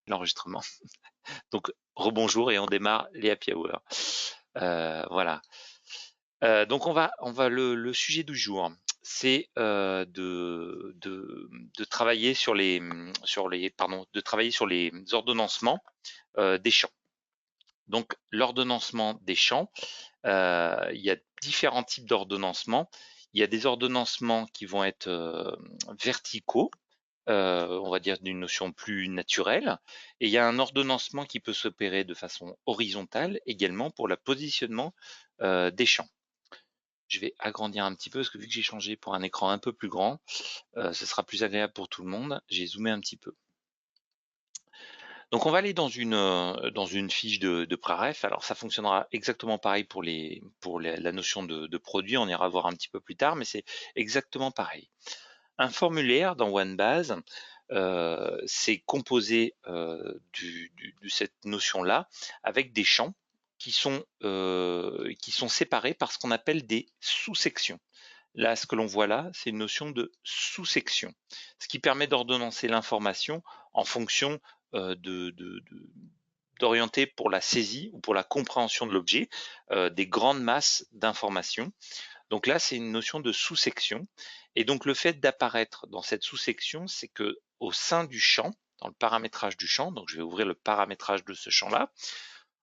l'enregistrement. Donc rebonjour et on démarre les happy hours. Voilà. Donc le sujet du jour, c'est de travailler sur de travailler sur les ordonnancements des champs. Donc l'ordonnancement des champs, il y a différents types d'ordonnancements. Il y a des ordonnancements qui vont être verticaux, on va dire d'une notion plus naturelle, et il y a un ordonnancement qui peut s'opérer de façon horizontale également pour le positionnement des champs. Je vais agrandir un petit peu parce que vu que j'ai changé pour un écran un peu plus grand, ce sera plus agréable pour tout le monde. J'ai zoomé un petit peu. Donc on va aller dans une fiche de préref. Alors ça fonctionnera exactement pareil pour la notion de produit. On ira voir un petit peu plus tard, mais c'est exactement pareil. Un formulaire dans OneBase, c'est composé de cette notion-là avec des champs qui sont séparés par ce qu'on appelle des sous-sections. Là, ce que l'on voit là, c'est une notion de sous-section, ce qui permet d'ordonnancer l'information en fonction d'orienter pour la saisie ou pour la compréhension de l'objet des grandes masses d'informations. Donc là, c'est une notion de sous-section. Et donc le fait d'apparaître dans cette sous-section, c'est que au sein du champ, dans le paramétrage du champ, donc je vais ouvrir le paramétrage de ce champ-là.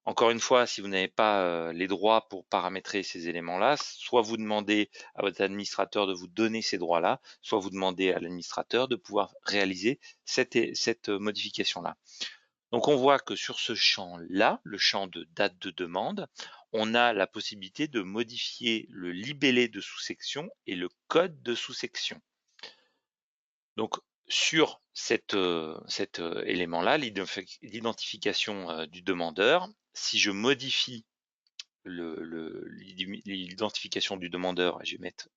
Encore une fois, si vous n'avez pas les droits pour paramétrer ces éléments-là, soit vous demandez à votre administrateur de vous donner ces droits-là, soit vous demandez à l'administrateur de pouvoir réaliser cette modification-là. Donc on voit que sur ce champ-là, le champ de date de demande, on a la possibilité de modifier le libellé de sous-section et le code de sous-section. Donc sur cet élément-là, l'identification du demandeur, si je modifie l'identification du demandeur, je vais mettre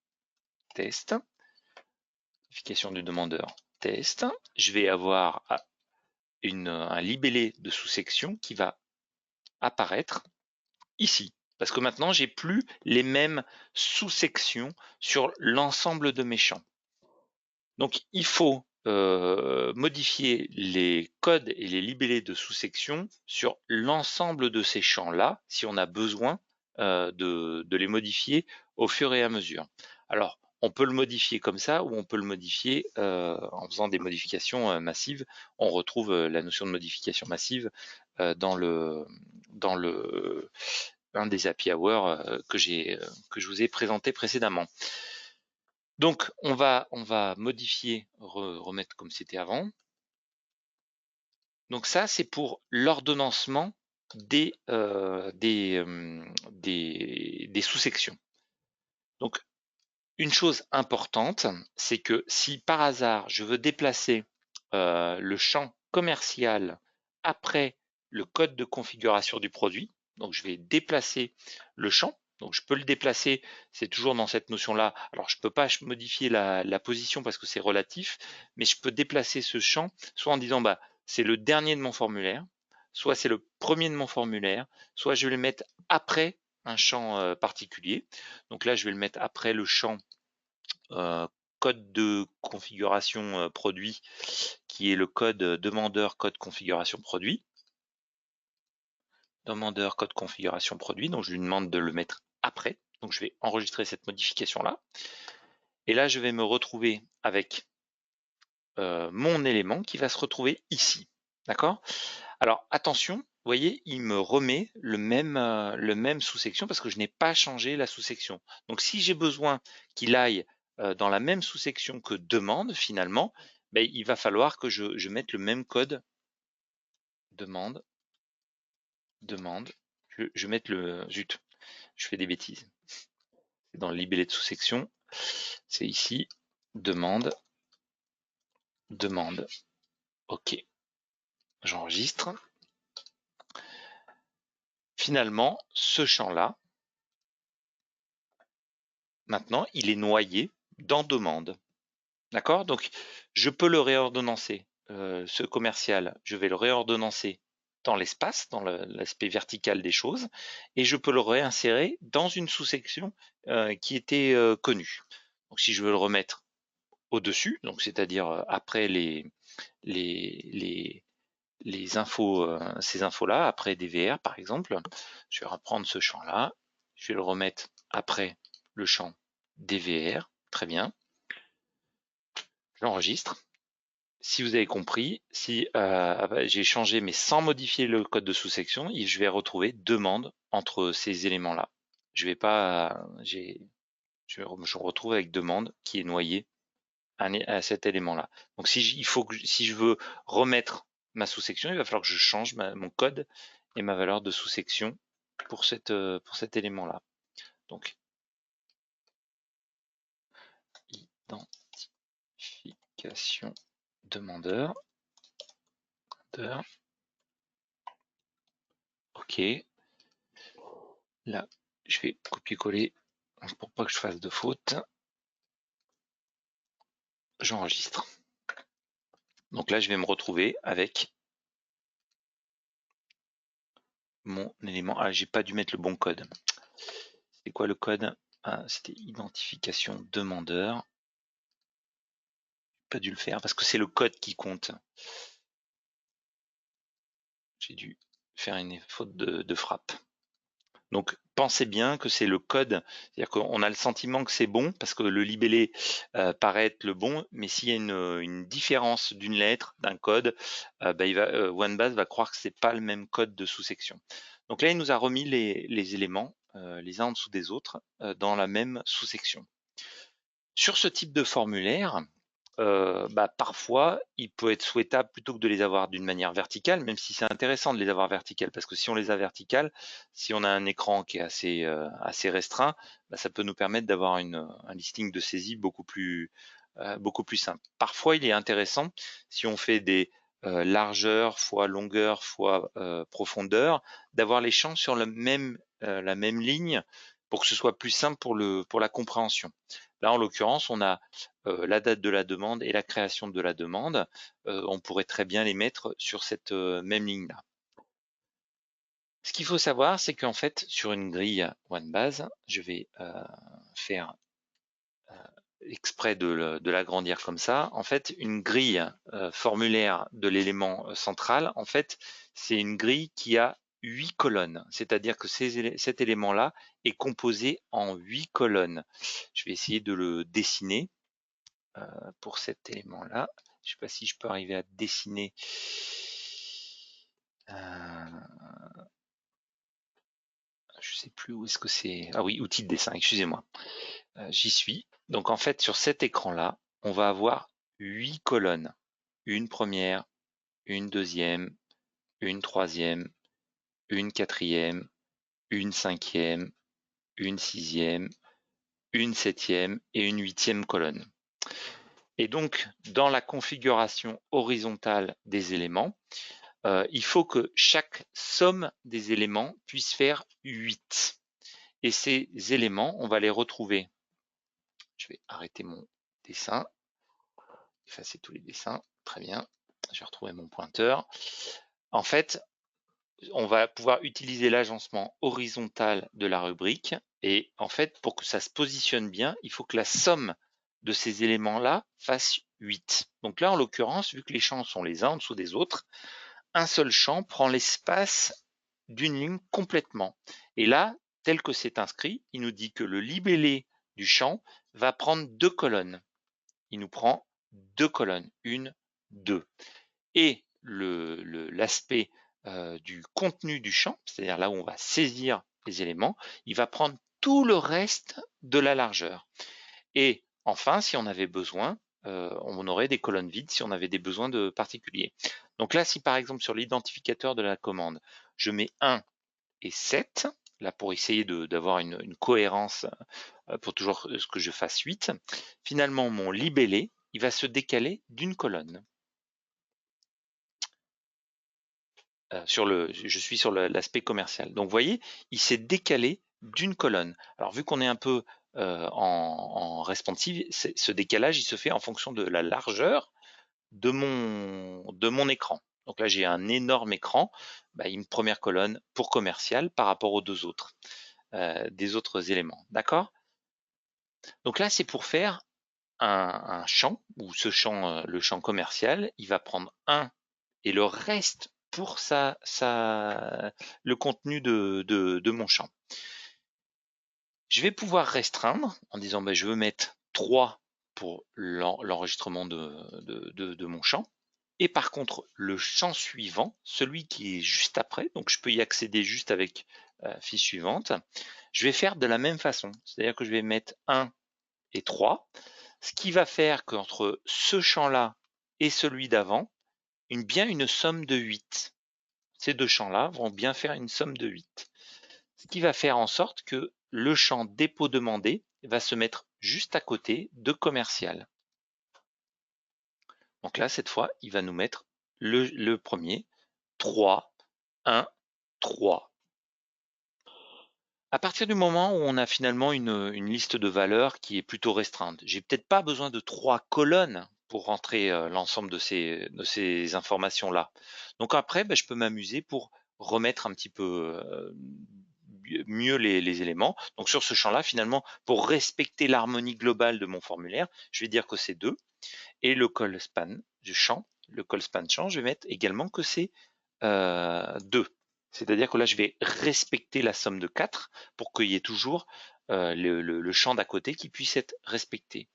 test, identification du demandeur test, je vais avoir un libellé de sous-section qui va apparaître ici. Parce que maintenant, j'ai plus les mêmes sous-sections sur l'ensemble de mes champs. Donc, il faut modifier les codes et les libellés de sous-sections sur l'ensemble de ces champs-là, si on a besoin de les modifier au fur et à mesure. Alors, on peut le modifier comme ça ou on peut le modifier en faisant des modifications massives. On retrouve la notion de modification massive dans un des happy hours que je vous ai présenté précédemment. Donc on va modifier, remettre comme c'était avant. Donc ça c'est pour l'ordonnancement des sous-sections. Donc une chose importante, c'est que si par hasard je veux déplacer le champ commercial après le code de configuration du produit, donc je vais déplacer le champ, donc je peux le déplacer, c'est toujours dans cette notion-là. Alors je ne peux pas modifier la position parce que c'est relatif, mais je peux déplacer ce champ soit en disant bah c'est le dernier de mon formulaire, soit c'est le premier de mon formulaire, soit je vais le mettre après un champ particulier. Donc là je vais le mettre après le champ code de configuration produit, qui est le code demandeur code configuration produit. Demandeur code configuration produit, donc je lui demande de le mettre après. Donc je vais enregistrer cette modification-là. Et là, je vais me retrouver avec mon élément qui va se retrouver ici. D'accord? Alors attention, vous voyez, il me remet le même sous-section parce que je n'ai pas changé la sous-section. Donc si j'ai besoin qu'il aille dans la même sous-section que demande, finalement, ben, il va falloir que je mette le même code demande. Je mette zut, je fais des bêtises. C'est dans le libellé de sous-section. C'est ici, demande. OK. J'enregistre. Finalement, ce champ-là, maintenant, il est noyé dans demande. D'accord? Donc, je peux le réordonnancer. Ce commercial, je vais le réordonnancer dans l'espace, dans l'aspect vertical des choses, et je peux le réinsérer dans une sous-section qui était connue. Donc, si je veux le remettre au-dessus, donc c'est-à-dire après les ces infos-là après DVR par exemple. Je vais reprendre ce champ-là, je vais le remettre après le champ DVR, très bien. J'enregistre. Si vous avez compris, si j'ai changé mais sans modifier le code de sous-section, je vais retrouver demande entre ces éléments-là. Je vais pas, je me retrouve avec demande qui est noyée à cet élément-là. Donc si je veux remettre ma sous-section, il va falloir que je change mon code et ma valeur de sous-section pour cet élément-là. Donc identification demandeur. Ok. Là, je vais copier-coller pour pas que je fasse de faute. J'enregistre. Donc là, je vais me retrouver avec mon élément. Ah, j'ai pas dû mettre le bon code. C'est quoi le code? Ah, c'était identification demandeur. Pas dû le faire parce que c'est le code qui compte. J'ai dû faire une faute de frappe. Donc pensez bien que c'est le code, c'est-à-dire qu'on a le sentiment que c'est bon parce que le libellé paraît être le bon, mais s'il y a une différence d'une lettre, d'un code, OneBase va croire que c'est pas le même code de sous-section. Donc là, il nous a remis les éléments les uns en dessous des autres dans la même sous-section. Sur ce type de formulaire, parfois, il peut être souhaitable plutôt que de les avoir d'une manière verticale, même si c'est intéressant de les avoir verticales, parce que si on les a verticales, si on a un écran qui est assez restreint, ça peut nous permettre d'avoir un listing de saisie beaucoup plus simple. Parfois, il est intéressant, si on fait des largeur fois longueur fois profondeur, d'avoir les champs sur la même ligne pour que ce soit plus simple pour la compréhension. Là, en l'occurrence, on a la date de la demande et la création de la demande. On pourrait très bien les mettre sur cette même ligne-là. Ce qu'il faut savoir, c'est qu'en fait, sur une grille OneBase, je vais faire exprès de l'agrandir comme ça. En fait, une grille formulaire de l'élément central, en fait, c'est une grille qui a 8 colonnes. C'est-à-dire que cet élément-là est composé en 8 colonnes. Je vais essayer de le dessiner pour cet élément-là. Je ne sais pas si je peux arriver à dessiner. Je ne sais plus où est-ce que c'est. Ah oui, outil de dessin, excusez-moi. J'y suis. Donc en fait, sur cet écran-là, on va avoir 8 colonnes. Une première, une deuxième, une troisième, une quatrième, une cinquième, une sixième, une septième et une huitième colonne. Et donc, dans la configuration horizontale des éléments, il faut que chaque somme des éléments puisse faire 8. Et ces éléments, on va les retrouver. Je vais arrêter mon dessin, effacer tous les dessins. Très bien. Je vais retrouver mon pointeur. En fait, on va pouvoir utiliser l'agencement horizontal de la rubrique. Et en fait, pour que ça se positionne bien, il faut que la somme de ces éléments-là fasse 8. Donc là, en l'occurrence, vu que les champs sont les uns en dessous des autres, un seul champ prend l'espace d'une ligne complètement. Et là, tel que c'est inscrit, il nous dit que le libellé du champ va prendre 2 colonnes. Il nous prend 2 colonnes, 1, 2. Et l'aspect du contenu du champ, c'est-à-dire là où on va saisir les éléments, il va prendre tout le reste de la largeur. Et enfin, si on avait besoin, on aurait des colonnes vides si on avait des besoins particuliers. Donc là, si par exemple sur l'identificateur de la commande, je mets 1 et 7, là pour essayer d'avoir une cohérence pour toujours ce que je fasse 8, finalement mon libellé, il va se décaler d'une colonne. Je suis sur l'aspect commercial. Donc vous voyez, il s'est décalé d'une colonne. Alors vu qu'on est un peu en responsive, ce décalage il se fait en fonction de la largeur de mon écran. Donc là j'ai un énorme écran, une première colonne pour commercial par rapport aux deux autres, des autres éléments. D'accord? Donc là c'est pour faire un champ, où ce champ, le champ commercial, il va prendre 1 et le reste pour le contenu de mon champ. Je vais pouvoir restreindre en disant ben, je veux mettre 3 pour l'enregistrement de mon champ. Et par contre, le champ suivant, celui qui est juste après, donc je peux y accéder juste avec fiche suivante, je vais faire de la même façon. C'est-à-dire que je vais mettre 1 et 3, ce qui va faire qu'entre ce champ-là et celui d'avant, bien une somme de 8. Ces deux champs-là vont bien faire une somme de 8. Ce qui va faire en sorte que le champ dépôt demandé va se mettre juste à côté de commercial. Donc là, cette fois, il va nous mettre le premier, 3, 1, 3. À partir du moment où on a finalement une liste de valeurs qui est plutôt restreinte, j'ai peut-être pas besoin de 3 colonnes pour rentrer l'ensemble de ces informations-là. Donc après, je peux m'amuser pour remettre un petit peu mieux les éléments. Donc sur ce champ-là, finalement, pour respecter l'harmonie globale de mon formulaire, je vais dire que c'est 2. Et le call span du champ, le call span champ, je vais mettre également que c'est 2. C'est-à-dire que là, je vais respecter la somme de 4 pour qu'il y ait toujours le champ d'à côté qui puisse être respecté.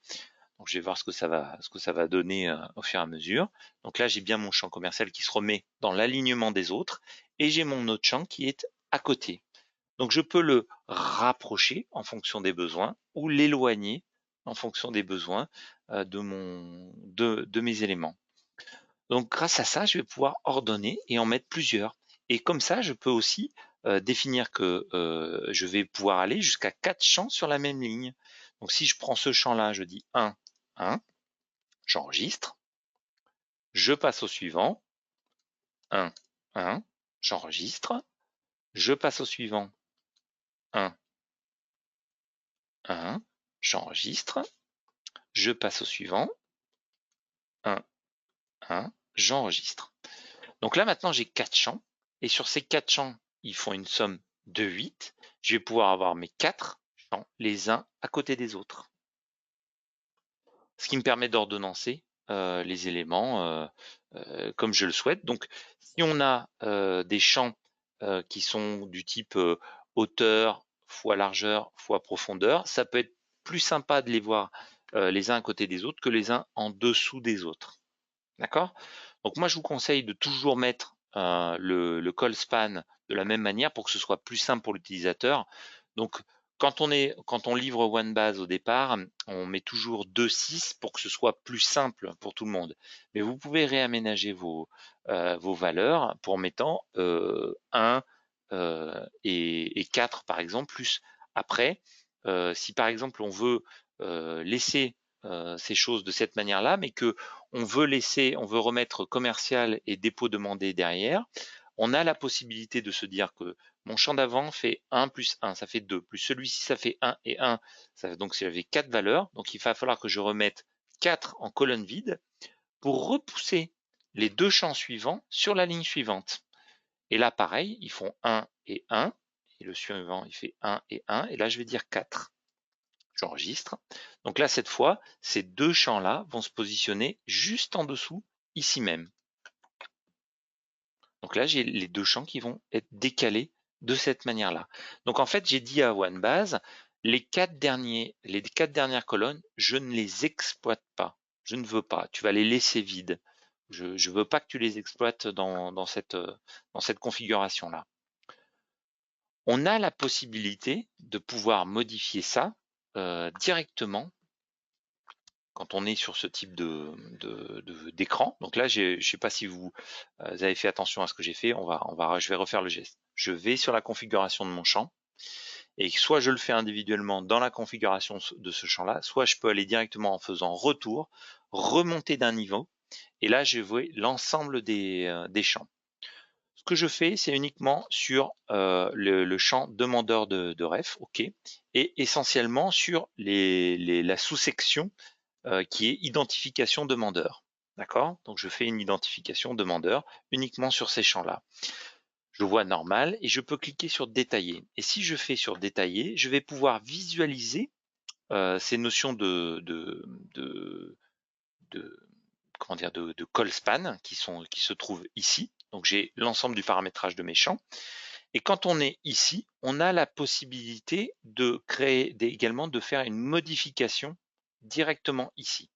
Donc, je vais voir ce que ça va donner au fur et à mesure. Donc là, j'ai bien mon champ commercial qui se remet dans l'alignement des autres et j'ai mon autre champ qui est à côté. Donc, je peux le rapprocher en fonction des besoins ou l'éloigner en fonction des besoins de mes éléments. Donc, grâce à ça, je vais pouvoir ordonner et en mettre plusieurs. Et comme ça, je peux aussi définir que je vais pouvoir aller jusqu'à 4 champs sur la même ligne. Donc, si je prends ce champ-là, je dis 1, 1, j'enregistre. Je passe au suivant, 1, 1, j'enregistre. Je passe au suivant, 1, 1, j'enregistre. Je passe au suivant, 1, 1, j'enregistre. Donc là, maintenant, j'ai 4 champs. Et sur ces 4 champs, ils font une somme de 8. Je vais pouvoir avoir mes 4 champs les uns à côté des autres. Ce qui me permet d'ordonnancer les éléments comme je le souhaite. Donc, si on a des champs qui sont du type hauteur fois largeur fois profondeur, ça peut être plus sympa de les voir les uns à côté des autres que les uns en dessous des autres. D'accord? Donc moi, je vous conseille de toujours mettre le call span de la même manière pour que ce soit plus simple pour l'utilisateur. Donc, quand on livre OneBase au départ, on met toujours 2,6 pour que ce soit plus simple pour tout le monde. Mais vous pouvez réaménager vos valeurs pour mettant 1 et 4 par exemple, plus après. Si par exemple on veut laisser ces choses de cette manière-là, mais que on veut remettre commercial et dépôt demandé derrière, on a la possibilité de se dire que mon champ d'avant fait 1 plus 1, ça fait 2, plus celui-ci, ça fait 1 et 1, donc j'avais 4 valeurs, donc il va falloir que je remette 4 en colonne vide pour repousser les deux champs suivants sur la ligne suivante. Et là, pareil, ils font 1 et 1, et le suivant, il fait 1 et 1, et là, je vais dire 4. J'enregistre. Donc là, cette fois, ces deux champs-là vont se positionner juste en dessous, ici même. Donc là, j'ai les deux champs qui vont être décalés de cette manière-là. Donc en fait, j'ai dit à OneBase, les quatre dernières colonnes, je ne les exploite pas. Je ne veux pas. Tu vas les laisser vides. Je ne veux pas que tu les exploites dans cette configuration-là. On a la possibilité de pouvoir modifier ça directement quand on est sur ce type d'écran. Donc là, je ne sais pas si vous avez fait attention à ce que j'ai fait. Je vais refaire le geste. Je vais sur la configuration de mon champ et soit je le fais individuellement dans la configuration de ce champ-là, soit je peux aller directement en faisant retour, remonter d'un niveau et là, je vois l'ensemble des champs. Ce que je fais, c'est uniquement sur le champ demandeur de ref, OK, et essentiellement sur la sous-section qui est identification demandeur. D'accord? Donc je fais une identification demandeur uniquement sur ces champs-là. Je vois normal et je peux cliquer sur détailler. Et si je fais sur détailler, je vais pouvoir visualiser ces notions de call span qui se trouvent ici. Donc j'ai l'ensemble du paramétrage de mes champs. Et quand on est ici, on a la possibilité de créer également de faire une modification directement ici.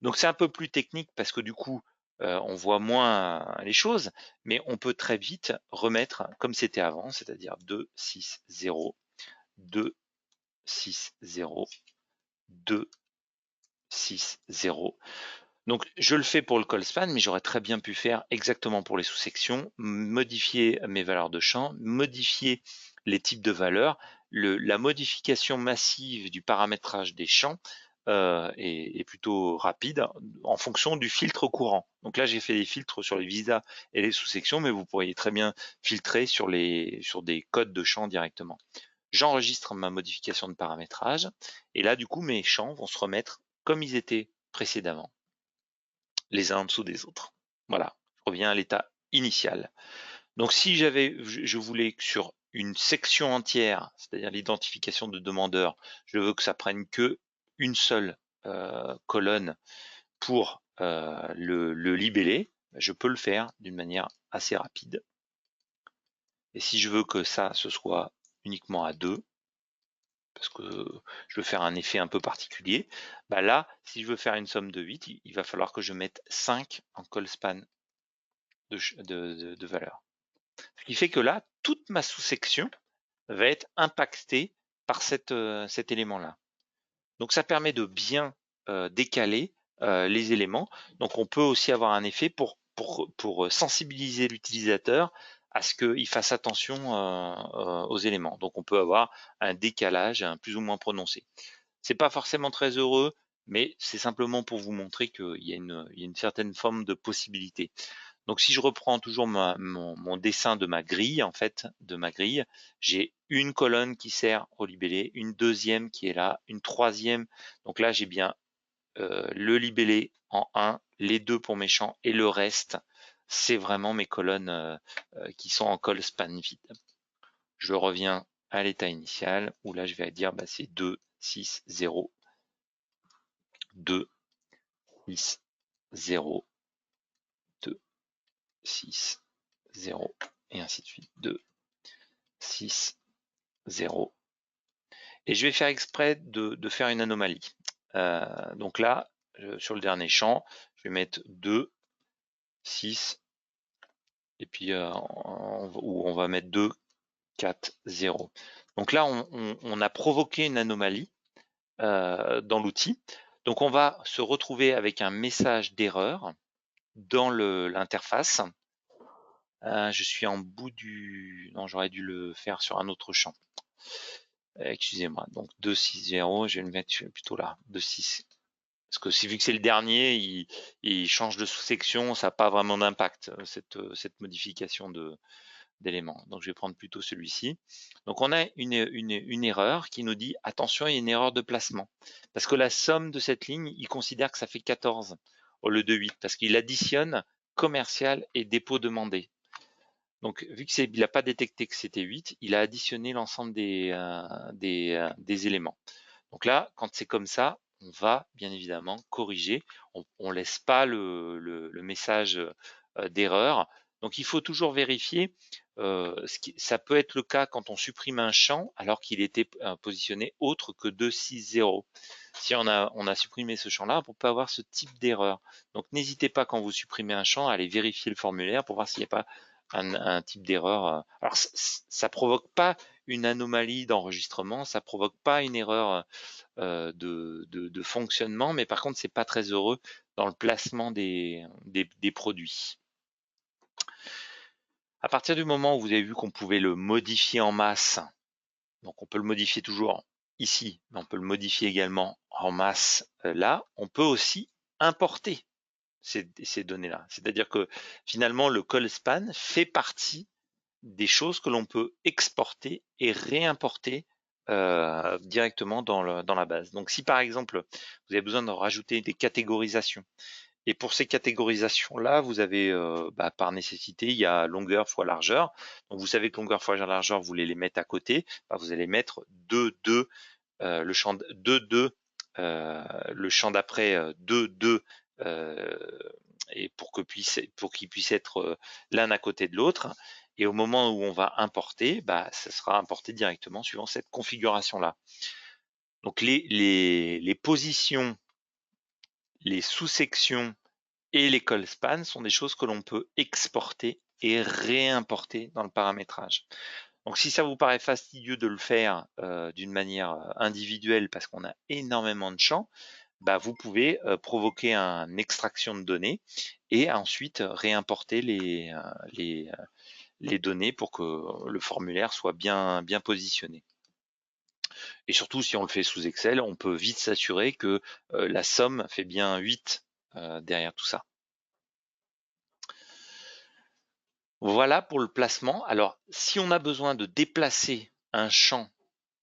Donc c'est un peu plus technique parce que du coup, on voit moins les choses, mais on peut très vite remettre comme c'était avant, c'est-à-dire 2, 6, 0, 2, 6, 0, 2, 6, 0. Donc je le fais pour le call span, mais j'aurais très bien pu faire exactement pour les sous-sections, modifier mes valeurs de champ, modifier les types de valeurs. La modification massive du paramétrage des champs est plutôt rapide en fonction du filtre courant. Donc là, j'ai fait des filtres sur les visas et les sous-sections, mais vous pourriez très bien filtrer sur des codes de champs directement. J'enregistre ma modification de paramétrage et là, du coup, mes champs vont se remettre comme ils étaient précédemment, les uns en dessous des autres. Voilà, je reviens à l'état initial. Donc si je voulais que sur une section entière, c'est-à-dire l'identification de demandeur, je veux que ça prenne que une seule colonne pour le libeller, je peux le faire d'une manière assez rapide. Et si je veux que ça, ce soit uniquement à 2, parce que je veux faire un effet un peu particulier, bah là, si je veux faire une somme de 8, il va falloir que je mette 5 en call span de valeur. Ce qui fait que là, toute ma sous-section va être impactée par cet élément-là. Donc ça permet de bien décaler les éléments. Donc on peut aussi avoir un effet pour sensibiliser l'utilisateur à ce qu'il fasse attention aux éléments. Donc on peut avoir un décalage plus ou moins prononcé. C'est pas forcément très heureux, mais c'est simplement pour vous montrer qu'il y a une certaine forme de possibilité. Donc si je reprends toujours mon dessin de ma grille, en fait, j'ai une colonne qui sert au libellé, une deuxième qui est là, une troisième. Donc là, j'ai bien le libellé en 1, les deux pour mes champs, et le reste, c'est vraiment mes colonnes qui sont en call span vide. Je reviens à l'état initial, où là, je vais dire, bah, c'est 2, 6, 0, 2, 6, 0, 2, 6, 0, et ainsi de suite. 2, 6, 0. Et je vais faire exprès de faire une anomalie. Donc là, sur le dernier champ, je vais mettre 2, 6, et puis on va mettre 2, 4, 0. Donc là, on a provoqué une anomalie dans l'outil. Donc on va se retrouver avec un message d'erreur dans l'interface. Je suis en bout du... Non, j'aurais dû le faire sur un autre champ. Excusez-moi, donc 2, 6, 0, je vais le mettre plutôt là, 2, 6. Parce que vu que c'est le dernier, il change de sous-section, ça n'a pas vraiment d'impact, cette modification d'éléments. Donc je vais prendre plutôt celui-ci. Donc on a une erreur qui nous dit, attention, il y a une erreur de placement. Parce que la somme de cette ligne, il considère que ça fait 14 au lieu de 8, parce qu'il additionne commercial et dépôt demandé. Donc, vu qu'il n'a pas détecté que c'était 8, il a additionné l'ensemble des éléments. Donc là, quand c'est comme ça, on va bien évidemment corriger. On ne laisse pas le message d'erreur. Donc, il faut toujours vérifier. Ça peut être le cas quand on supprime un champ alors qu'il était positionné autre que 260. Si on a supprimé ce champ-là, on peut avoir ce type d'erreur. Donc, n'hésitez pas quand vous supprimez un champ à aller vérifier le formulaire pour voir s'il n'y a pas un type d'erreur. Alors, ça provoque pas une anomalie d'enregistrement, ça provoque pas une erreur de fonctionnement, mais par contre, c'est pas très heureux dans le placement des produits. À partir du moment où vous avez vu qu'on pouvait le modifier en masse, donc on peut le modifier toujours ici, mais on peut le modifier également en masse là, on peut aussi importer ces données-là. C'est-à-dire que finalement, le call span fait partie des choses que l'on peut exporter et réimporter directement dans la base. Donc si par exemple, vous avez besoin de rajouter des catégorisations, et pour ces catégorisations-là, vous avez par nécessité, il y a longueur fois largeur. Donc vous savez que longueur fois largeur, vous voulez les mettre à côté, vous allez mettre 2, 2, le champ 2, 2, le champ d'après 2, 2, et pour qu'ils puissent être l'un à côté de l'autre. Et au moment où on va importer, ça sera importé directement suivant cette configuration-là. Donc les positions, les sous-sections et les call spans sont des choses que l'on peut exporter et réimporter dans le paramétrage. Donc si ça vous paraît fastidieux de le faire d'une manière individuelle parce qu'on a énormément de champs, vous pouvez provoquer une extraction de données et ensuite réimporter les données pour que le formulaire soit bien positionné. Et surtout, si on le fait sous Excel, on peut vite s'assurer que la somme fait bien 8 derrière tout ça. Voilà pour le placement. Alors, si on a besoin de déplacer un champ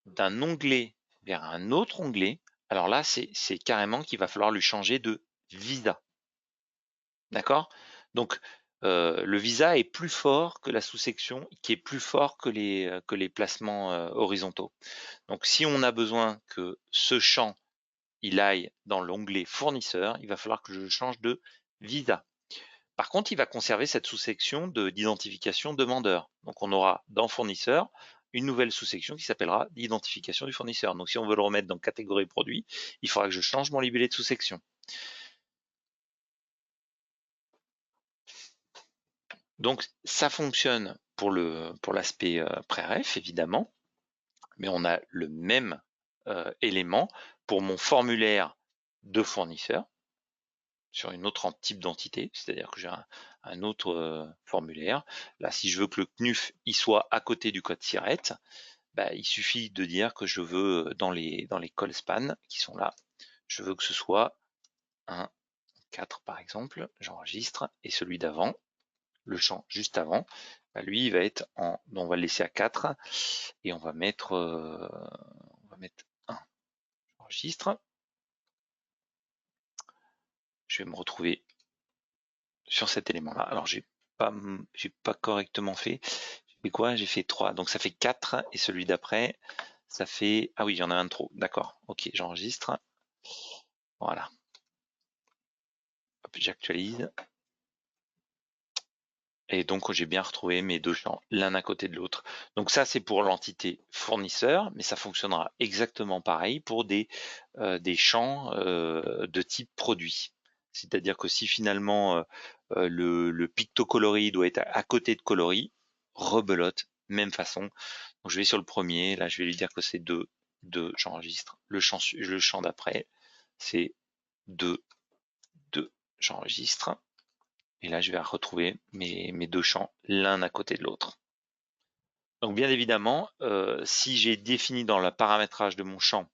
d'un onglet vers un autre onglet, alors là, c'est carrément qu'il va falloir lui changer de visa. D'accord? Donc, le visa est plus fort que la sous-section, qui est plus fort que les placements horizontaux. Donc, si on a besoin que ce champ il aille dans l'onglet fournisseur, il va falloir que je change de visa. Par contre, il va conserver cette sous-section d'identification demandeur. Donc, on aura dans fournisseur une nouvelle sous-section qui s'appellera d'identification du fournisseur. Donc, si on veut le remettre dans catégorie produit, il faudra que je change mon libellé de sous-section. Donc, ça fonctionne pour l'aspect pré-ref, évidemment, mais on a le même élément pour mon formulaire de fournisseur sur une autre type d'entité, c'est-à-dire que j'ai un autre formulaire. Là, si je veux que le CNUF il soit à côté du code SIRET, il suffit de dire que je veux dans les call span qui sont là, je veux que ce soit un 4 par exemple, j'enregistre, et celui d'avant, le champ juste avant, lui il va être on va le laisser à 4 et on va mettre 1. J'enregistre. Je vais me retrouver sur cet élément-là. Alors j'ai pas correctement fait. J'ai fait quoi? J'ai fait 3. Donc ça fait 4 et celui d'après, ça fait. Ah oui, il y en a un de trop. D'accord. Ok, j'enregistre. Voilà. Hop, j'actualise. Et donc j'ai bien retrouvé mes deux champs l'un à côté de l'autre. Donc ça c'est pour l'entité fournisseur, mais ça fonctionnera exactement pareil pour des champs de type produit. C'est-à-dire que si finalement le pictocoloris doit être à côté de coloris, rebelote, même façon. Donc je vais sur le premier, là je vais lui dire que c'est 2, j'enregistre. Le champ d'après, c'est 2, j'enregistre. Et là, je vais retrouver mes deux champs l'un à côté de l'autre. Donc bien évidemment, si j'ai défini dans le paramétrage de mon champ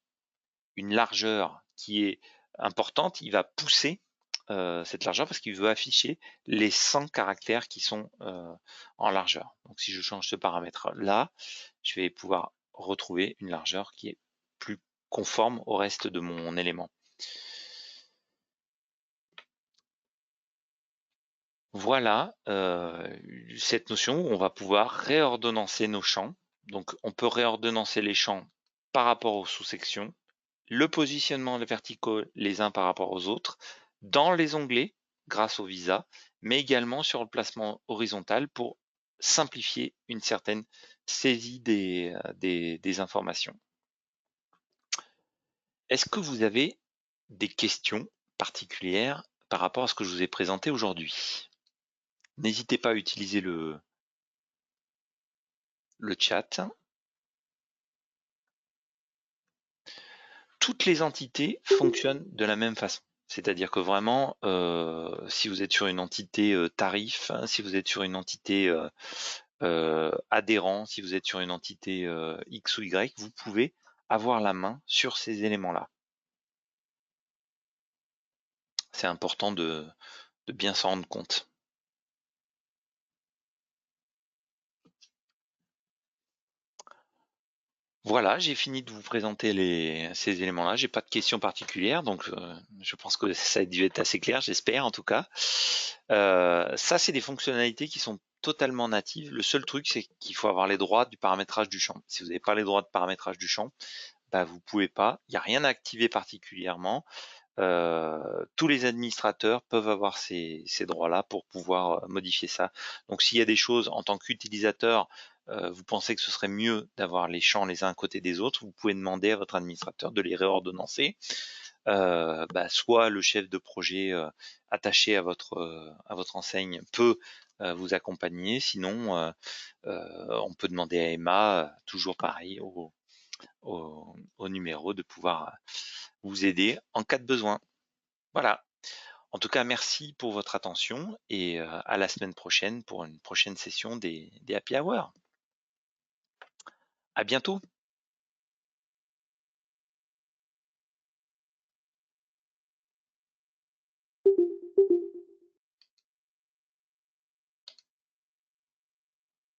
une largeur qui est importante, il va pousser cette largeur parce qu'il veut afficher les 100 caractères qui sont en largeur. Donc si je change ce paramètre-là, je vais pouvoir retrouver une largeur qui est plus conforme au reste de mon élément. Voilà cette notion où on va pouvoir réordonnancer nos champs. Donc on peut réordonnancer les champs par rapport aux sous-sections, le positionnement des verticaux les uns par rapport aux autres, dans les onglets grâce au visa, mais également sur le placement horizontal pour simplifier une certaine saisie des informations. Est-ce que vous avez des questions particulières par rapport à ce que je vous ai présenté aujourd'hui? N'hésitez pas à utiliser le chat. Toutes les entités fonctionnent de la même façon. C'est-à-dire que vraiment, si vous êtes sur une entité tarif, si vous êtes sur une entité adhérent, si vous êtes sur une entité X ou Y, vous pouvez avoir la main sur ces éléments-là. C'est important de bien s'en rendre compte. Voilà, j'ai fini de vous présenter ces éléments-là. J'ai pas de questions particulières, donc je pense que ça a dû être assez clair, j'espère en tout cas. Ça, c'est des fonctionnalités qui sont totalement natives. Le seul truc, c'est qu'il faut avoir les droits du paramétrage du champ. Si vous n'avez pas les droits de paramétrage du champ, vous pouvez pas. Il n'y a rien à activer particulièrement. tous les administrateurs peuvent avoir ces droits-là pour pouvoir modifier ça. Donc s'il y a des choses en tant qu'utilisateur, vous pensez que ce serait mieux d'avoir les champs les uns à côté des autres, vous pouvez demander à votre administrateur de les réordonnancer. Soit le chef de projet attaché à votre enseigne peut vous accompagner, sinon on peut demander à Emma, toujours pareil, au numéro, de pouvoir vous aider en cas de besoin. Voilà. En tout cas, merci pour votre attention et à la semaine prochaine pour une prochaine session des Happy Hour. À bientôt.